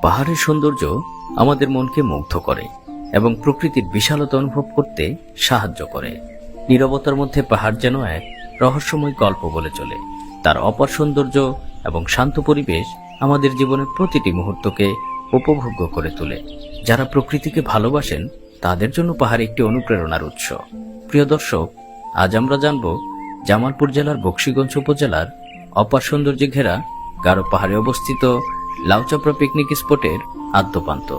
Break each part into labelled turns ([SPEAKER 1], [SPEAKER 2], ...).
[SPEAKER 1] পাহাড়ের সৌন্দর্য আমাদের মনকে মুগ্ধ করে এবং প্রকৃতির বিশালতা অনুভব করতে সাহায্য করে। নীরবতার মধ্যে পাহাড় যেন এক রহস্যময় গল্প বলে চলে। তার অপার সৌন্দর্য এবং শান্ত পরিবেশ আমাদের জীবনের প্রতিটি মুহূর্তকে উপভোগ্য করে তোলে। যারা প্রকৃতিকে ভালোবাসেন তাদের জন্য পাহাড় একটি অনুপ্রেরণার উৎস। প্রিয় দর্শক, আজ আমরা জানব জামালপুর জেলার বকশীগঞ্জ উপজেলার অপার সৌন্দর্যে ঘেরা গারো পাহাড়ে অবস্থিত লাউচাপড়া পিকনিক স্পটের আদ্যপান্ত।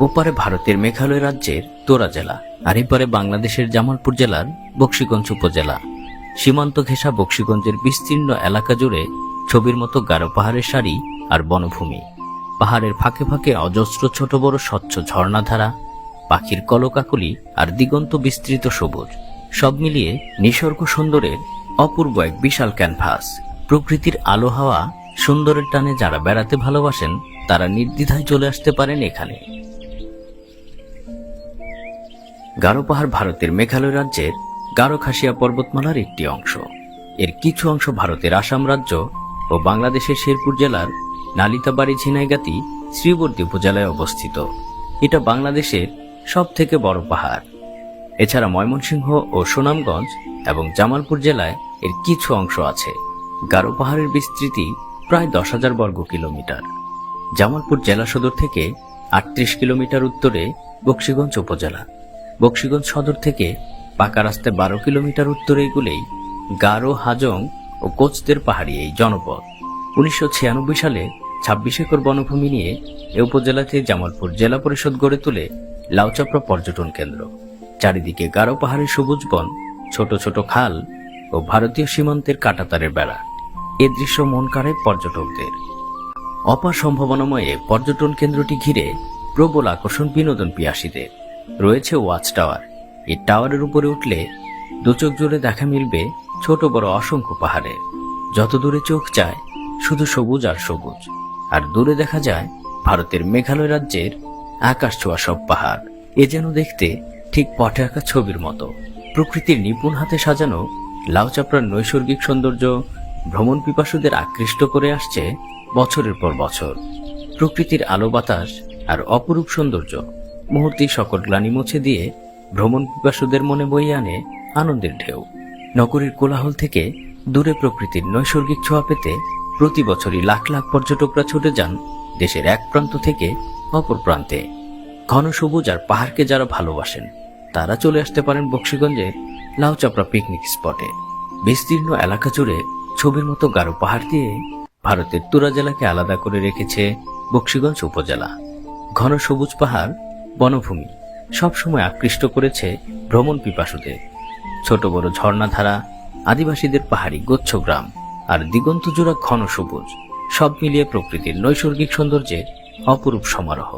[SPEAKER 1] ওপারে ভারতের মেঘালয় রাজ্যের তোরা জেলা, আর এপারে বাংলাদেশের জামালপুর জেলার বকশীগঞ্জ উপজেলা। সীমান্ত ঘেঁষা বকশীগঞ্জের বিস্তীর্ণ এলাকা জুড়ে ছবির মতো গারো পাহাড়ের সারি আর বনভূমি। পাহাড়ের ফাঁকে ফাঁকে অজস্র ছোট বড় স্বচ্ছ ঝর্ণাধারা, পাখির কলকাকলি আর দিগন্ত বিস্তৃত সবুজ, সব মিলিয়ে নিসর্গ সুন্দরের অপূর্ব এক বিশাল ক্যানভাস। প্রকৃতির আলো হাওয়া সুন্দরের টানে যারা বেড়াতে ভালোবাসেন তারা নির্দ্বিধায় চলে আসতে পারেন এখানে। গারো পাহাড় ভারতের মেঘালয় রাজ্যের গারো খাসিয়া পর্বতমালার একটি অংশ। এর কিছু অংশ ভারতের আসাম রাজ্য ও বাংলাদেশের শেরপুর জেলার নালিতাবাড়ি ঝিনাইগাতি শ্রীবর্দী উপজেলায় অবস্থিত। এটা বাংলাদেশের সব থেকে বড় পাহাড়। এছাড়া ময়মনসিংহ ও সুনামগঞ্জ এবং জামালপুর জেলায় এর কিছু অংশ আছে। গারো পাহাড়ের বিস্তৃতি প্রায় 10,000 বর্গ কিলোমিটার। জামালপুর জেলা সদর থেকে 38 কিলোমিটার উত্তরে বকশীগঞ্জ উপজেলা। বকশীগঞ্জ সদর থেকে পাকা রাস্তায় 12 কিলোমিটার উত্তরে এগুলেই গারো, হাজং ও কোচদের পাহাড়ি এই জনপদ। 1996 সালে 26 একর বনভূমি নিয়ে এ উপজেলাতে জামালপুর জেলা পরিষদ গড়ে তোলে লাউচাপড়া পর্যটন কেন্দ্র। চারিদিকে গারো পাহাড়ের সবুজ বন, ছোট ছোট খাল ও ভারতীয় সীমান্তের কাঁটাতারের বেড়া। এ দৃশ্য মন কাড়ে পর্যটকদের। অপার সম্ভাবনাময় পর্যটন কেন্দ্রটি ঘিরে প্রবল আকর্ষণ বিনোদন পিয়াসীদের। রয়েছে ওয়াচ টাওয়ার। এই টাওয়ারের উপরে উঠলে দুচোখ জুড়ে দেখা মিলবে ছোট বড় অসংখ্য পাহাড়ের। যত দূরে চোখ যায় শুধু সবুজ আর সবুজ, আর দূরে দেখা যায় ভারতের মেঘালয় রাজ্যের আকাশ ছোঁয়া সব পাহাড়। এ যেন দেখতে ঠিক পটে আঁকা ছবির মতো। প্রকৃতির নিপুণ হাতে সাজানো লাউচাপড়ার নৈসর্গিক সৌন্দর্য ভ্রমণ পিপাসুদের আকৃষ্ট করে আসছে বছরের পর বছর। প্রকৃতির আলো বাতাস আর অপরূপ সৌন্দর্য মুহূর্তেই সকল গ্লানি মুছে দিয়ে ভ্রমণ পিপাসুদের মনে বইয়ে আনে আনন্দের ঢেউ। নগরীর কোলাহল থেকে দূরে প্রকৃতির নৈসর্গিক ছোঁয়া পেতে প্রতি বছরই লাখ লাখ পর্যটকরা ছুটে যান দেশের এক প্রান্ত থেকে অপর প্রান্তে। ঘন সবুজ আর পাহাড়কে যারা ভালোবাসেন তারা চলে আসতে পারেন বকশীগঞ্জের লাউচাপড়া পিকনিক স্পটে। বিস্তীর্ণ এলাকা জুড়ে ছবির মতো গারো পাহাড় দিয়ে ভারতের তুরা জেলাকে আলাদা করে রেখেছে বকশীগঞ্জ উপজেলা। ঘন সবুজ পাহাড়, বনভূমি সবসময় আকৃষ্ট করেছে ভ্রমণ পিপাসুদের। ছোট বড় ঝর্ণাধারা, আদিবাসীদের পাহাড়ি গোচ্ছগ্রাম আর দিগন্ত জোড়া ঘন সবুজ, সব মিলিয়ে প্রকৃতির নৈসর্গিক সৌন্দর্যের অপরূপ সমারোহ।